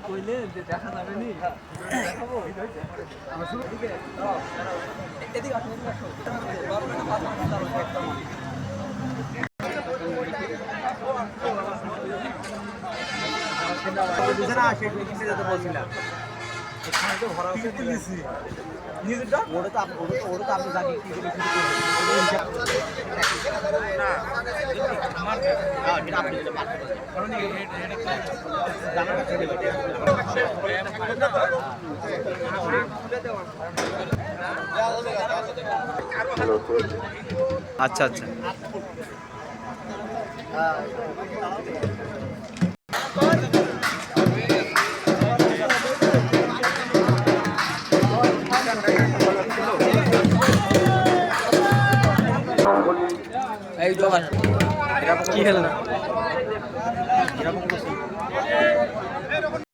কইলে যে দেখা যাবে নি দেখাবো এদিকে আসো বলছিলাম এখানে তো ভরা নিজেরটা ওটা তো আপনি জানি কি করে শুরু করবেন না আমার হ্যাঁ এটা আপনি যেটা পাচ্ছেন কারণ এটা জানাটা ছেড়ে দিতে আচ্ছা আচ্ছা এই জমা কি খেলেন? এরকম